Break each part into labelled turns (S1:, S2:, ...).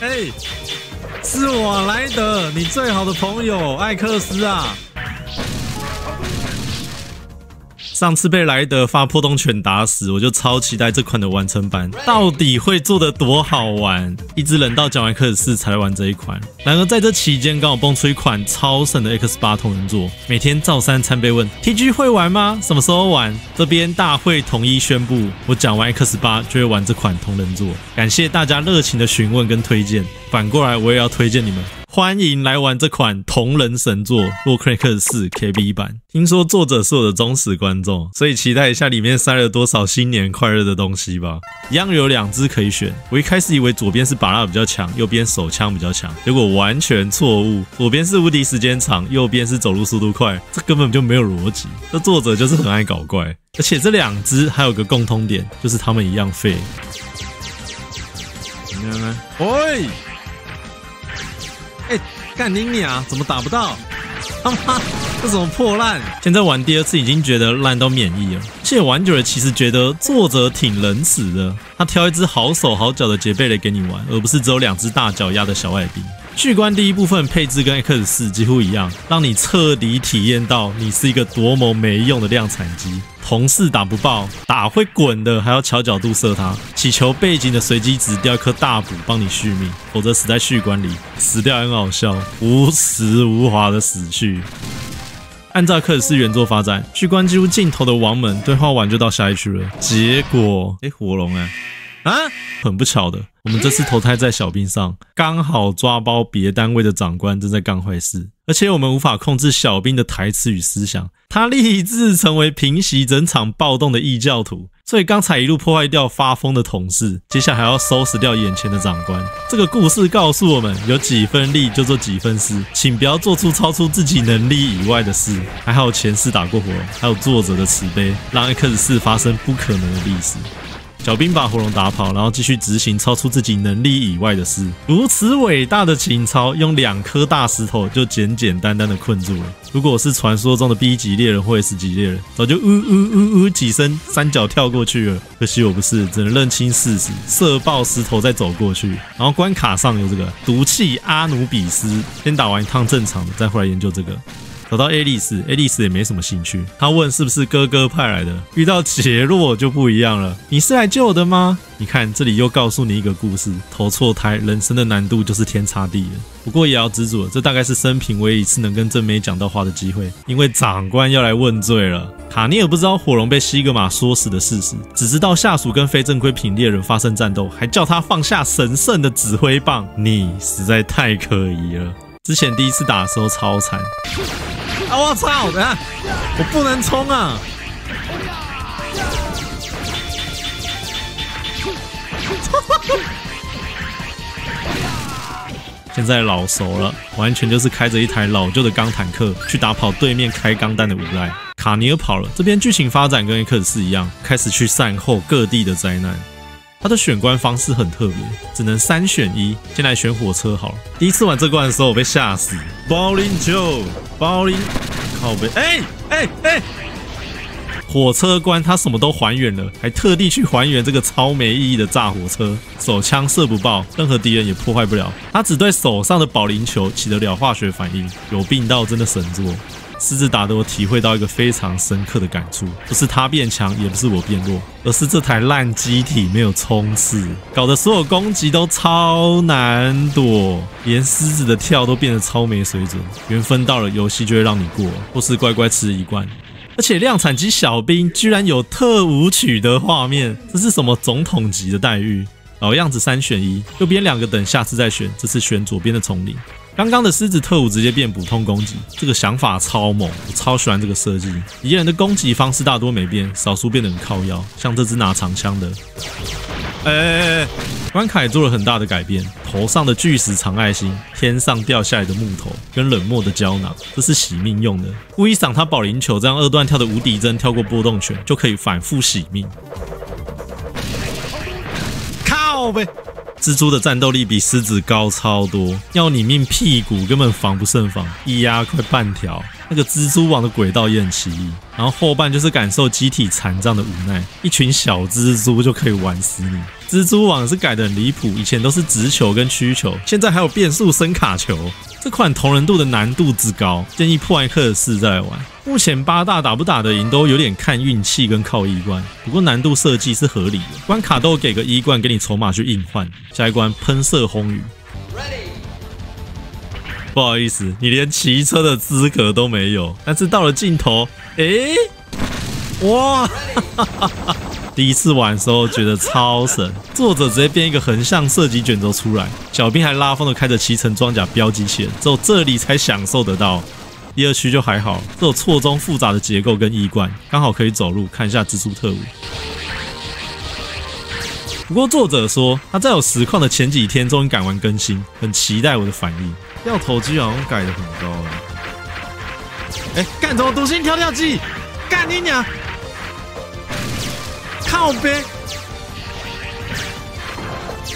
S1: 哎，是我莱德，你最好的朋友艾克斯啊！上次被莱德发破洞拳打死，我就超期待这款的完成版到底会做得多好玩，一直忍到讲完克斯4才来玩这一款。然而在这期间刚好蹦出一款超神的 X8 同人作，每天照三餐被问 TG 会玩吗？什么时候玩？这边大会统一宣布，我讲完 X8 就会玩这款同人作。感谢大家热情的询问跟推荐，反过来我也要推荐你们。欢迎来玩这款同人神作《洛克克4 KB 版》。听说作者是我的忠实观众，所以期待一下里面塞了多少新年快乐的东西吧。一样有2只可以选，我一开始以为左边是把拉比较强，右边手枪比较强，结果完全错误。左边是无敌时间长，右边是走路速度快，这根本就没有逻辑。这作者就是很爱搞怪，而且这2只还有个共通点，就是他们一样废。怎么样呢？喂！哎，干你啊！怎么打不到？他妈，这什么破烂！现在玩第2次已经觉得烂到免疫了，而且玩久了其实觉得作者挺仁慈的，他挑一只好手好脚的杰贝雷给你玩，而不是只有2只大脚丫的小矮兵。续关第1部分配置跟 X4 几乎一样，让你彻底体验到你是一个多么没用的量产机。同事打不爆，打会滚的还要调角度射他，祈求背景的随机值掉一颗大补帮你续命，否则死在续关里，死掉很好笑，无实无华的死去。按照克斯原作发展，续关几乎尽头的王们对话完就到下一区了，结果火龙很不巧的，我们这次投胎在小兵上，刚好抓包别单位的长官正在干坏事，而且我们无法控制小兵的台词与思想，他立志成为平息整场暴动的异教徒，所以刚才一路破坏掉发疯的同事，接下来还要收拾掉眼前的长官。这个故事告诉我们，有几分力就做几分事，请不要做出超出自己能力以外的事。还好前世打过火龙，还有作者的慈悲，让 X4 发生不可能的历史。小兵把火龙打跑，然后继续执行超出自己能力以外的事。如此伟大的情操，用2颗大石头就简简单单的困住了。如果我是传说中的 B 级猎人或 S 级猎人，早就几声3脚跳过去了。可惜我不是，只能认清事实，射爆石头再走过去。然后关卡上有这个毒气阿努比斯，先打完一趟正常的，再回来研究这个。找到 A 丽丝也没什么兴趣。他问是不是哥哥派来的，遇到杰洛就不一样了。你是来救我的吗？你看这里又告诉你一个故事，投错胎，人生的难度就是天差地远。不过也要知足了，这大概是生平唯一一次能跟正妹讲到话的机会，因为长官要来问罪了。卡尼尔不知道火龙被西格玛说死的事实，只知道下属跟非正规品猎人发生战斗，还叫他放下神圣的指挥棒。你实在太可疑了。之前第1次打的时候超惨。我操！等下，我不能冲啊！现在老熟了，完全就是开着一台老旧的钢坦克去打跑对面开钢弹的无赖。卡尼尔跑了，这边剧情发展跟 X4 一样，开始去善后各地的灾难。他的选关方式很特别，只能3选1。先来选火车好了。第1次玩这关的时候，我被吓死。保龄球，保龄，靠北，火车关他什么都还原了，还特地去还原这个超没意义的炸火车。手枪射不爆，任何敌人也破坏不了。他只对手上的保龄球起得了化学反应，有病到真的神作。狮子打得我体会到一个非常深刻的感触，不是他变强，也不是我变弱，而是这台烂机体没有冲刺，搞得所有攻击都超难躲，连狮子的跳都变得超没水准。缘分到了，游戏就会让你过，或是乖乖吃1罐。而且量产机小兵居然有特舞曲的画面，这是什么总统级的待遇？老样子3选1，右边2个等下次再选，这次选左边的丛林。刚刚的狮子特务直接变普通攻击，这个想法超猛，我超喜欢这个设计。敌人的攻击方式大多没变，少数变得很靠腰，像这只拿长枪的。关卡也做了很大的改变，头上的巨石长爱心，天上掉下来的木头，跟冷漠的胶囊，这是洗命用的。故意赏他保龄球，这样2段跳的无敌针跳过波动拳，就可以反复洗命。靠呗！蜘蛛的战斗力比狮子高超多，要你命屁股根本防不胜防，一压快半条。那个蜘蛛网的轨道也很奇异，然后后半就是感受机体残障的无奈，一群小蜘蛛就可以玩死你。蜘蛛网是改得很离谱，以前都是直球跟曲球，现在还有变速声卡球。这款同人度的难度之高，建议破艾克斯再来玩。目前8大打不打得赢都有点看运气跟靠一冠，不过难度设计是合理的，关卡都给个1冠给你筹码去硬换。下一关喷射轰雨。不好意思，你连骑车的资格都没有，但是到了尽头，哇！第一次玩的时候觉得超神，作者直接编一个横向射击卷轴出来，小兵还拉风的开着骑乘装甲飙机器人，只有这里才享受得到。第2区就还好，这有错综复杂的结构跟衣冠，刚好可以走路看一下蜘蛛特务。不过作者说他在有实况的前几天终于改完更新，很期待我的反应。掉头机好像改得很高干什么独行跳跳机？干你娘！靠呗！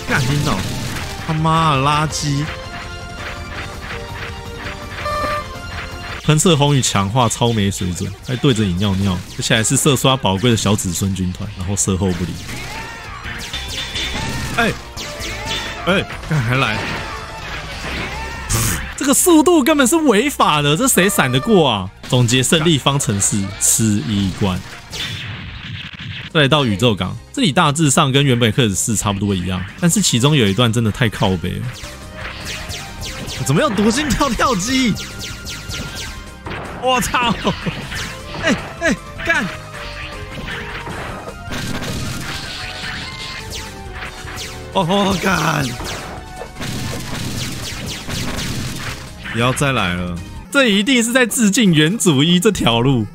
S1: 干听到？他妈的垃圾！喷射红雨强化超没水准，还对着你尿尿，而且还是射刷宝贵的小子孙军团，然后射后不理。干还来！这个速度根本是违法的，这谁闪得过啊？总结胜利方程式，吃1冠。再来到宇宙港，这里大致上跟原本克斯4差不多一样，但是其中有一段真的太靠北了。怎么有独行跳跳机？我操！干！干！不要再来了，这一定是在致敬元祖一这条路。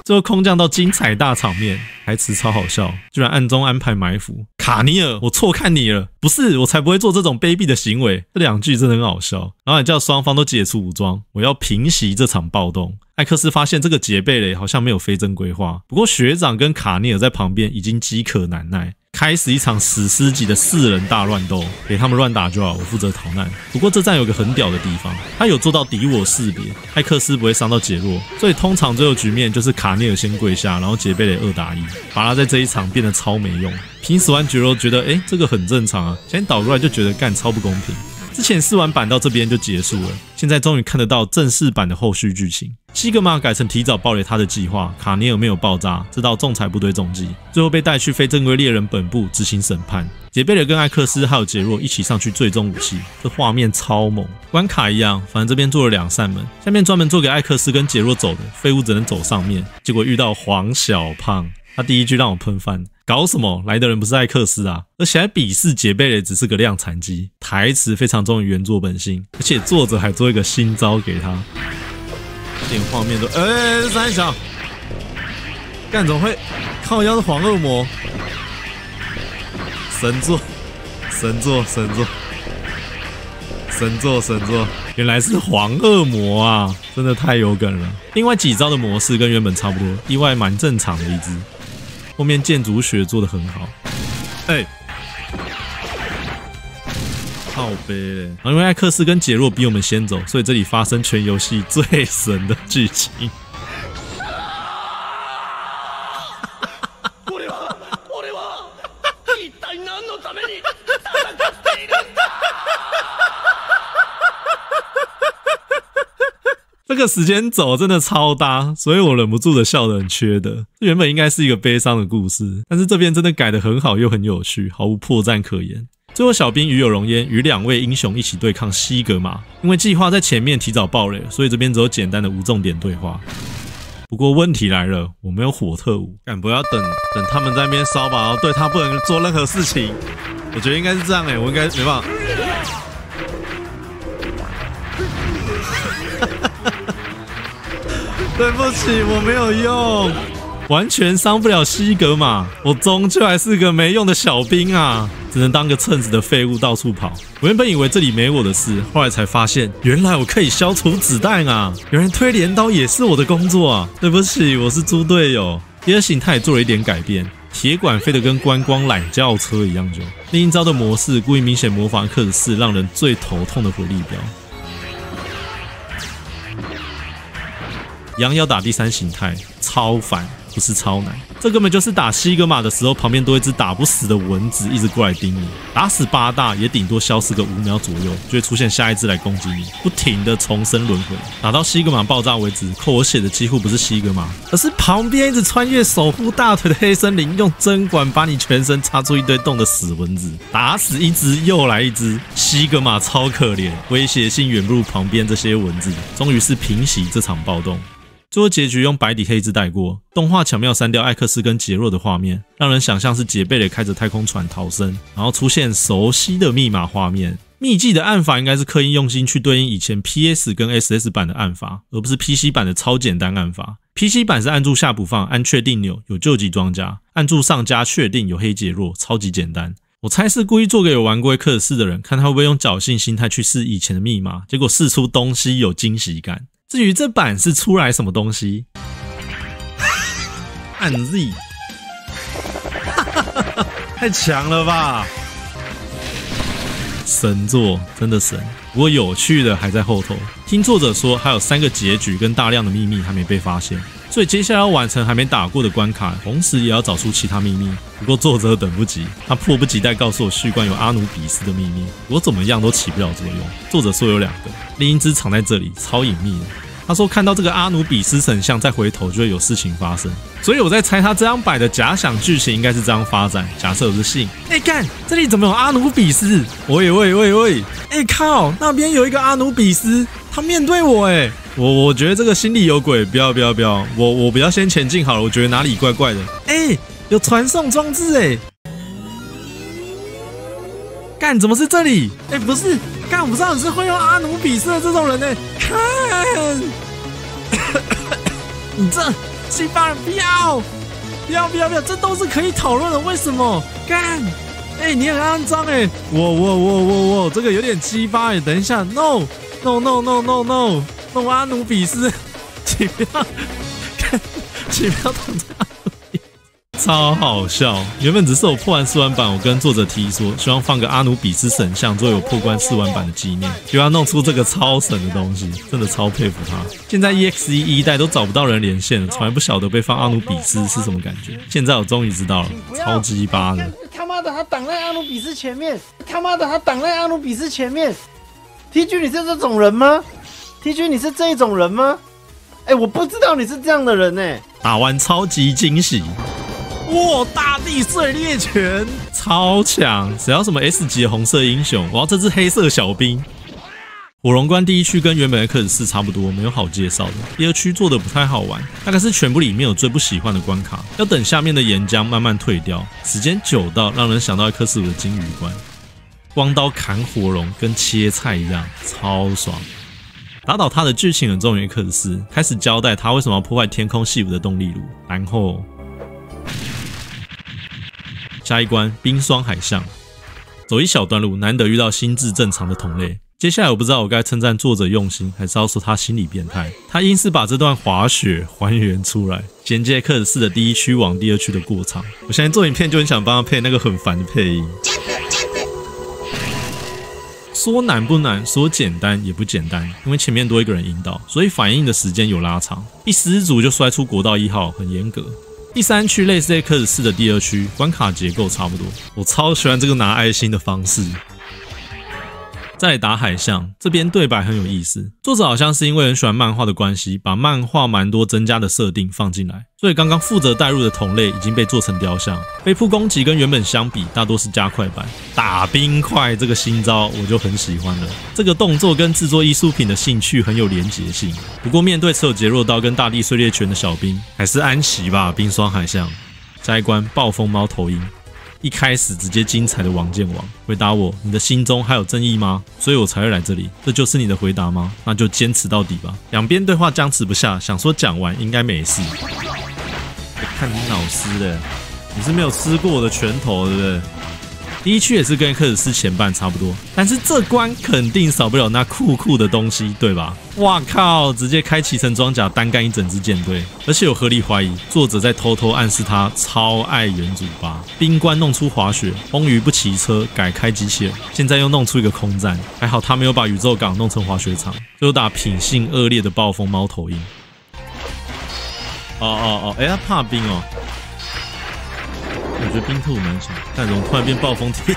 S1: 最后空降到精彩大场面，台词超好笑，居然暗中安排埋伏。卡尼尔，我错看你了，不是，我才不会做这种卑鄙的行为。这2句真的很好笑，然后也叫双方都解除武装，我要平息这场暴动。艾克斯发现这个杰贝雷好像没有非正规化，不过学长跟卡尼尔在旁边已经饥渴难耐，开始一场史诗级的4人大乱斗，给他们乱打就好，我负责逃难。不过这站有个很屌的地方，他有做到敌我识别，艾克斯不会伤到杰洛，所以通常最后局面就是卡尼尔先跪下，然后杰贝雷2打1，把他在这一场变得超没用。平时玩杰洛觉得这个很正常啊，现在倒过来就觉得干超不公平。之前试玩版到这边就结束了，现在终于看得到正式版的后续剧情。西格玛改成提早爆雷他的计划，卡尼尔没有爆炸，这道仲裁部队中计，最后被带去非正规猎人本部执行审判。杰贝尔跟艾克斯还有杰洛一起上去最终武器，这画面超猛。关卡一样，反正这边做了2扇门，下面专门做给艾克斯跟杰洛走的，废物只能走上面。结果遇到黄小胖，他第一句让我喷饭。搞什么？来的人不是艾克斯啊，而且还鄙视杰贝雷只是个量产机，台词非常忠于原作本性，而且作者还做一个新招给他，连画面都三小，干怎么会靠腰是黄恶魔？神作，原来是黄恶魔啊，真的太有梗了。另外几招的模式跟原本差不多，意外蛮正常的一只。后面建筑学做得很好，靠背嘞。然后因为艾克斯跟杰洛比我们先走，所以这里发生全游戏最神的剧情。这个时间走真的超搭，所以我忍不住的笑得很缺德。这原本应该是一个悲伤的故事，但是这边真的改得很好又很有趣，毫无破绽可言。最后小兵与有容焉与2位英雄一起对抗西格玛，因为计划在前面提早爆雷，所以这边只有简单的无重点对话。不过问题来了，我没有火特务，不要等他们在那边烧吧，对他不能做任何事情。我觉得应该是这样我应该没办法。对不起，我没有用，完全伤不了西格玛，我终究还是个没用的小兵啊，只能当个蹭子的废物到处跑。我原本以为这里没我的事，后来才发现，原来我可以消除子弹啊！原来推镰刀也是我的工作啊！对不起，我是猪队友。第2形态也做了一点改变，铁管飞得跟观光懒轿车一样久。另一招的模式故意明显模仿克斯4让人最头痛的火力标。一样要打第3形态，超烦，不是超难。这根本就是打西格玛的时候，旁边多一只打不死的蚊子一直过来叮你，打死8大也顶多消失个5秒左右，就会出现下一只来攻击你，不停的重生轮回，打到西格玛爆炸为止。扣我血的几乎不是西格玛，而是旁边一直穿越守护大腿的黑森林，用针管把你全身插出一堆洞的死蚊子，打死一只又来一只。西格玛超可怜，威胁性远不如旁边这些蚊子。终于是平息这场暴动。最后结局用白底黑字带过，动画巧妙删掉艾克斯跟杰洛的画面，让人想象是杰贝雷开着太空船逃生，然后出现熟悉的密码画面。秘技的按法应该是刻意用心去对应以前 PS 跟 SS 版的按法，而不是 PC 版的超简单按法。PC 版是按住下不放，按确定钮有救急装甲，按住上加确定有黑杰洛，超级简单。我猜是故意做给有玩过克尔4的人，看他会不会用侥幸心态去试以前的密码，结果试出东西有惊喜感。至于这版是出来什么东西，按 Z， 太强了吧！神作，真的神。不过有趣的还在后头，听作者说还有3个结局跟大量的秘密还没被发现，所以接下来要完成还没打过的关卡，同时也要找出其他秘密。不过作者等不及，他迫不及待告诉我续关有阿努比斯的秘密，我怎么样都起不了作用。作者说有2个，另一只藏在这里，超隐秘的。他说看到这个阿努比斯神像再回头就会有事情发生，所以我在猜他这张摆的假想剧情应该是这样发展。假设我是信，干，这里怎么有阿努比斯？喂，靠，那边有一个阿努比斯，他面对我我觉得这个心里有鬼，不要，我不要先前进好了，我觉得哪里怪怪的。有传送装置干，怎么是这里？不是，干，我不知道你是会用阿努比斯的这种人看，你这西方人不要，这都是可以讨论的，为什么？干，你很肮脏我，这个有点鸡巴等一下 ，no， 阿努比斯，请不要躺在。超好笑！原本只是我破完4万版，我跟作者提议说，希望放个阿努比斯神像作为我破关4万版的纪念，就要弄出这个超神的东西，真的超佩服他。现在 EXE 1代都找不到人连线了，从来不晓得被放阿努比斯是什么感觉。现在我终于知道了，超鸡巴的！
S2: 他妈的，他挡在阿努比斯前面！他妈的，他挡在阿努比斯前面 ！TG 你是这种人吗 ？TG 你是这种人吗？我不知道你是这样的人
S1: 打完超级惊喜！哇！大地碎裂拳超强，只要什么 S 级的红色英雄，我要这只黑色小兵。火龙关第1区跟原本的克尔4差不多，没有好介绍的。第2区做的不太好玩，大概是全部里面有最不喜欢的关卡，要等下面的岩浆慢慢退掉，时间久到让人想到克士5的金鱼关，光刀砍火龙跟切菜一样，超爽。打倒他的剧情的终于克尔4开始交代他为什么要破坏天空系武的动力炉，然后。下一关冰霜海象，走一小段路，难得遇到心智正常的同类。接下来我不知道我该称赞作者用心，还是要说他心理变态。他硬是把这段滑雪还原出来，衔接克尔4的第1区往第2区的过场。我现在做影片就很想帮他配那个很烦的配音。说难不难，说简单也不简单，因为前面多一个人引导，所以反应的时间有拉长。第10组就摔出国道1号，很严格。第3区类似克尔4的第2区，关卡结构差不多。我超喜欢这个拿爱心的方式。再来打海象，这边对白很有意思。作者好像是因为很喜欢漫画的关系，把漫画蛮多增加的设定放进来，所以刚刚负责带入的同类已经被做成雕像。飞扑攻击跟原本相比，大多是加快版。打冰块这个新招我就很喜欢了，这个动作跟制作艺术品的兴趣很有连结性。不过面对持有杰若刀跟大地碎裂拳的小兵，还是安息吧。冰霜海象，下一关暴风猫头鹰。一开始直接精彩的王剑王回答我：你的心中还有正义吗？所以我才会来这里。这就是你的回答吗？那就坚持到底吧。两边对话僵持不下，想说讲完应该没事。看你老师的，你是没有吃过我的拳头，对不对？第1区也是跟克尔4前半差不多，但是这关肯定少不了那酷酷的东西，对吧？哇靠！直接开启成装甲单干一整支舰队，而且有合理怀疑，作者在偷偷暗示他超爱元祖8。冰关弄出滑雪，风鱼不骑车，改开机械人，现在又弄出一个空战，还好他没有把宇宙港弄成滑雪场，就打品性恶劣的暴风猫头鹰。哎，他怕冰哦。我觉得冰兔蛮强，但怎么突然变暴风铁？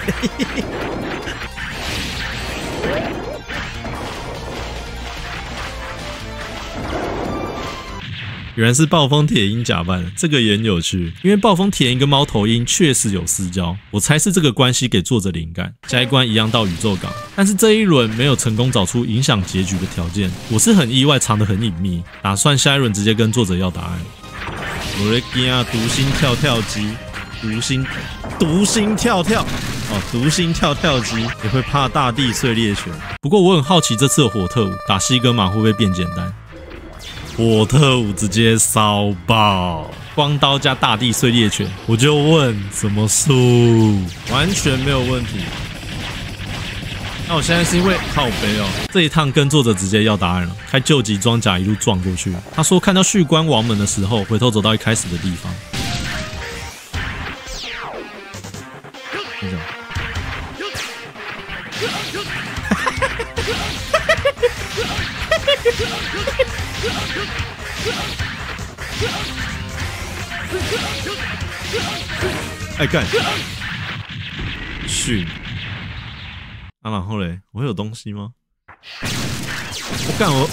S1: 原来是暴风铁鹰假扮的，这个也很有趣。因为暴风铁鹰跟猫头鹰确实有私交，我猜是这个关系给作者灵感。下一关一样到宇宙港，但是这一轮没有成功找出影响结局的条件，我是很意外，藏得很隐秘，打算下一轮直接跟作者要答案。我的天啊，独心跳跳机，独心跳跳哦，独心跳跳机也会怕大地碎裂拳。不过我很好奇这次的火特务打西格玛会不会变简单？火特务直接烧爆，光刀加大地碎裂拳，我就问怎么输，完全没有问题。那我现在是因为靠背哦，这一趟跟作者直接要答案了，开救急装甲一路撞过去。他说看到旭关王门的时候，回头走到一开始的地方。哎干！去啊！然后嘞，我有东西吗？我干我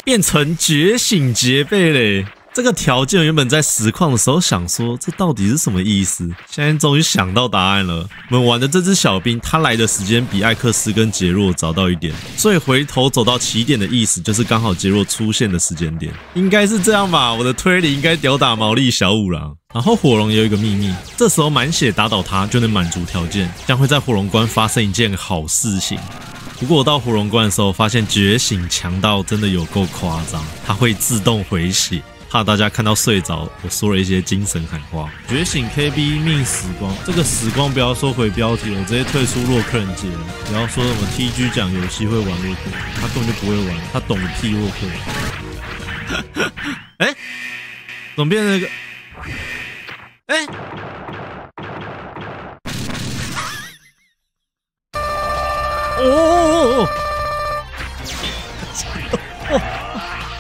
S1: 变成觉醒结背嘞！这个条件原本在实况的时候想说，这到底是什么意思？现在终于想到答案了。我们玩的这只小兵，他来的时间比艾克斯跟杰洛早到一点，所以回头走到起点的意思就是刚好杰洛出现的时间点，应该是这样吧？我的推理应该吊打毛利小五郎。然后火龙也有一个秘密，这时候满血打倒他就能满足条件，将会在火龙关发生一件好事情。不过我到火龙关的时候，发现觉醒强到真的有够夸张，它会自动回血。怕大家看到睡着，我说了一些精神喊话。觉醒 KB 命死光，这个死光不要说回标题，我直接退出洛克人节了。不要说什么 TG 讲游戏会玩洛克，他根本就不会玩，他懂个屁洛克。哎，怎么变成那个？哎，哦，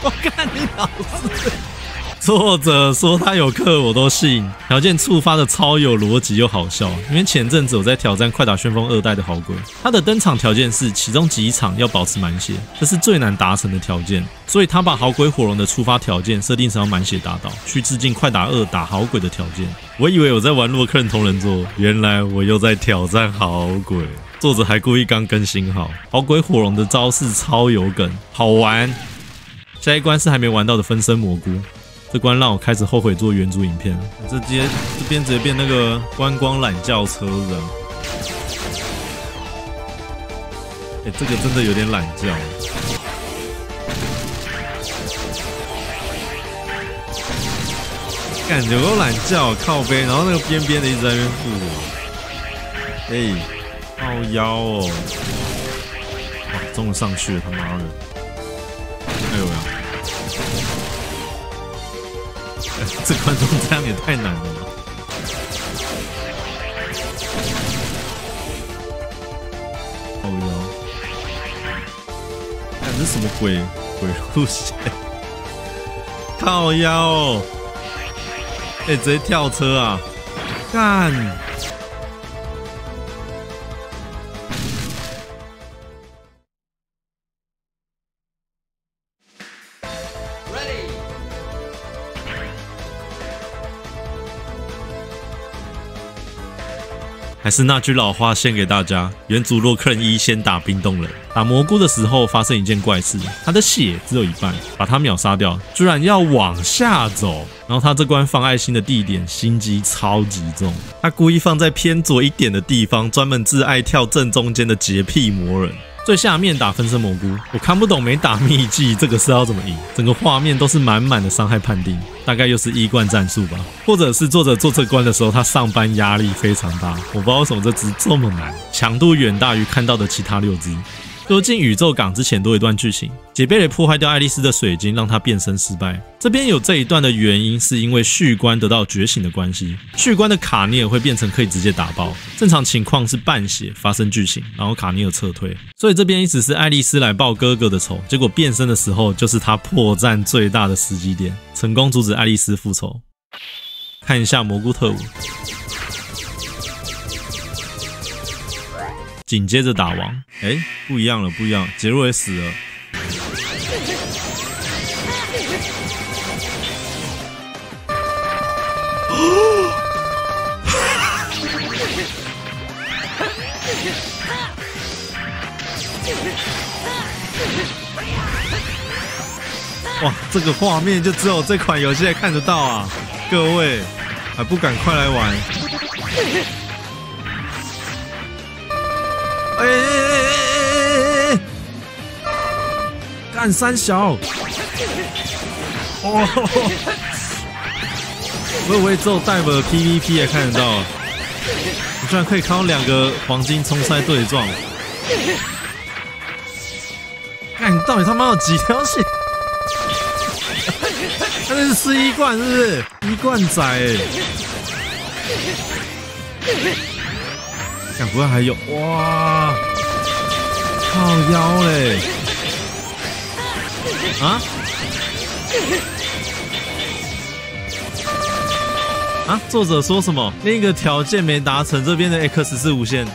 S1: 我看你老师。作者说他有课我都信，条件触发的超有逻辑又好笑。因为前阵子我在挑战快打旋风2代的好鬼，他的登场条件是其中几场要保持满血，这是最难达成的条件，所以他把好鬼火龙的触发条件设定成要满血打倒，去致敬快打2打好鬼的条件。我以为我在玩洛克人同人作，原来我又在挑战好鬼。作者还故意刚更新好鬼火龙的招式超有梗，好玩。下一关是还没玩到的分身蘑菇。这关让我开始后悔做原主影片，这边直接变那个观光懒轿车这样。哎，这个真的有点懒轿。感觉有懒轿靠背，然后那个边边的一直在那边附我。哎，靠腰哦！哇，终于上去了，他妈的！哎呦呀！这观众这样也太难了吧！靠腰，看这什么鬼路线？靠腰哦！哎，直接跳车啊！干！还是那句老话献给大家，原主洛克人1先打冰冻人。打蘑菇的时候发生一件怪事，他的血只有一半，把他秒杀掉，居然要往下走。然后他这关放爱心的地点心机超级重，他故意放在偏左一点的地方，专门治爱跳正中间的洁癖魔人。最下面打分身蘑菇，我看不懂没打秘技，这个是要怎么赢？整个画面都是满满的伤害判定，大概又是一贯战术吧，或者是作者做这关的时候，他上班压力非常大，我不知道为什么这只这么难，强度远大于看到的其他6只。就进宇宙港之前多一段剧情，杰贝雷破坏掉爱丽丝的水晶，让她变身失败。这边有这一段的原因，是因为续关得到觉醒的关系，续关的卡尼尔会变成可以直接打爆。正常情况是半血发生剧情，然后卡尼尔撤退。所以这边一直是爱丽丝来报哥哥的仇，结果变身的时候就是他破绽最大的时机点，成功阻止爱丽丝复仇。看一下蘑菇特务。紧接着打王，不一样了，不一样，杰若也死了。哇，这个画面就只有这款游戏才看得到啊！各位还不赶快来玩？干三小！哦，我以为只有戴尔 PVP 也看得到，我居然可以看到2个黄金冲塞对撞。干，你到底他妈有几条线？他那是吃1罐是不是？1罐仔干，不过还有哇，靠腰嘞！作者说什么？另一个条件没达成，这边的 X 是无限。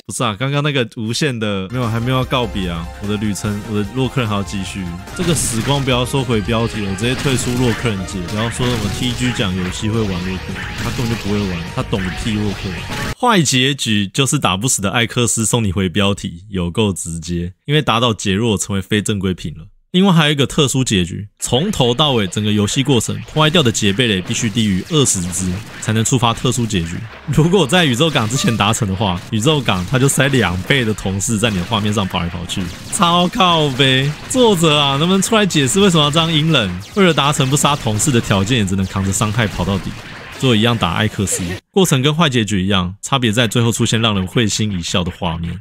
S1: 不是啊，刚刚那个无限的没有，还没有要告别啊！我的旅程，我的洛克人还要继续。这个时光不要说回标题了，我直接退出洛克人界。不要说什么 TG 讲游戏会玩洛克人，他根本就不会玩，他懂个屁洛克人。坏结局就是打不死的艾克斯送你回标题，有够直接，因为打倒杰若成为非正规品了。另外还有一个特殊结局，从头到尾整个游戏过程破坏掉的杰贝雷必须低于20只才能触发特殊结局。如果在宇宙港之前达成的话，宇宙港它就塞2倍的同事在你的画面上跑来跑去，超靠北。作者啊，能不能出来解释为什么要这样阴冷？为了达成不杀同事的条件，也只能扛着伤害跑到底。最后一样打艾克斯，过程跟坏结局一样，差别在最后出现让人会心一笑的画面。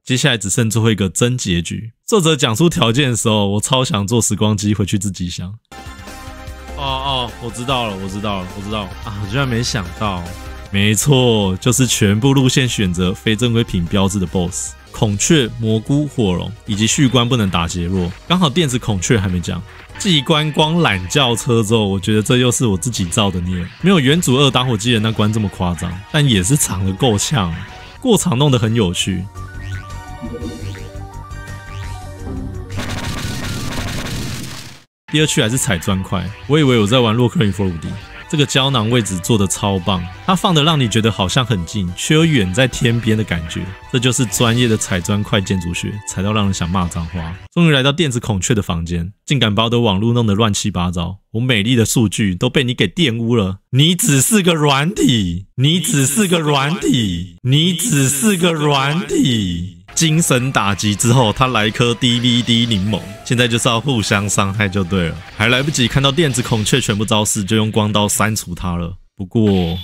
S1: 接下来只剩最后一个真结局。作者讲出条件的时候，我超想坐时光机回去自己想。我知道了啊！我居然没想到，没错，就是全部路线选择非正规品标志的 BOSS 孔雀、蘑菇、火龙，以及续关不能打杰若。刚好电子孔雀还没讲。继关光懒轿车之后，我觉得这又是我自己造的孽，没有元祖2打火机人那关这么夸张，但也是藏得够呛，过场弄得很有趣。第2区还是踩砖块，我以为我在玩洛克人 4D， 这个胶囊位置做得超棒，它放的让你觉得好像很近，却又远在天边的感觉，这就是专业的踩砖块建筑学，踩到让人想骂脏话。终于来到电子孔雀的房间，竟敢把我的网路弄得乱七八糟，我美丽的数据都被你给玷污了。你只是个软体，你只是个软体，你只是个软体。精神打击之后，他来颗 DVD 柠檬，现在就是要互相伤害就对了，还来不及看到电子孔雀全部招式，就用光刀删除它了。不过，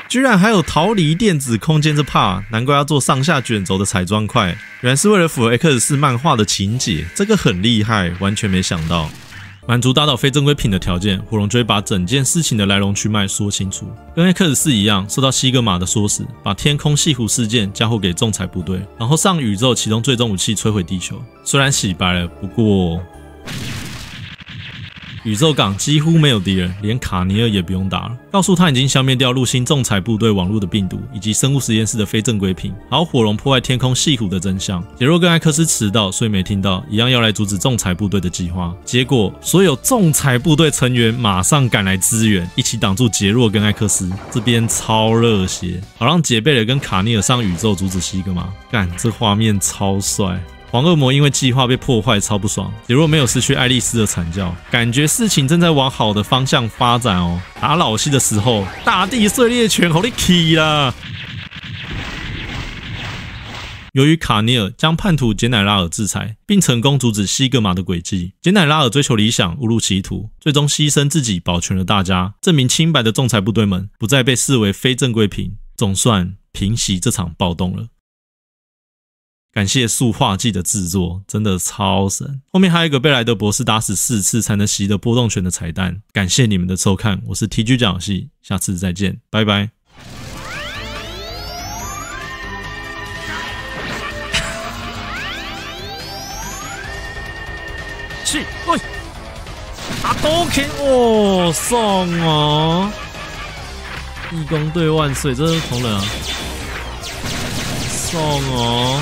S1: 居然还有逃离电子空间这 part， 难怪要做上下卷轴的彩砖块，原来是为了符合 X4 漫画的情节，这个很厉害，完全没想到。满足打倒非正规品的条件，火龙就会把整件事情的来龙去脉说清楚。跟 X4 一样，受到西格玛的唆使，把天空系湖事件交付给仲裁部队，然后上宇宙启动最终武器摧毁地球。虽然洗白了，不过宇宙港几乎没有敌人，连卡尼尔也不用打了。告诉他已经消灭掉入侵仲裁部队网络的病毒，以及生物实验室的非正规品，还有火龙破坏天空系湖的真相。杰若跟艾克斯迟到，所以没听到，一样要来阻止仲裁部队的计划。结果所有仲裁部队成员马上赶来支援，一起挡住杰若跟艾克斯。这边超热血，好让杰贝尔跟卡尼尔上宇宙阻止西格玛。干，这画面超帅。黄恶魔因为计划被破坏，超不爽。杰若没有失去爱丽丝的惨叫，感觉事情正在往好的方向发展哦。打老西的时候，大地碎裂拳好力气啦！由于卡尼尔将叛徒简乃拉尔制裁，并成功阻止西格玛的诡计，简乃拉尔追求理想，误入歧途，最终牺牲自己，保全了大家，证明清白的仲裁部队们不再被视为非正规品，总算平息这场暴动了。感谢塑化剂的制作，真的超神。后面还有一个贝莱德博士打死4次才能习得波动拳的彩蛋。感谢你们的收看，我是 TG 讲游戏，下次再见，拜拜。去，喂，打都 K 哦，送哦！义工队万岁，这是同人啊，送哦！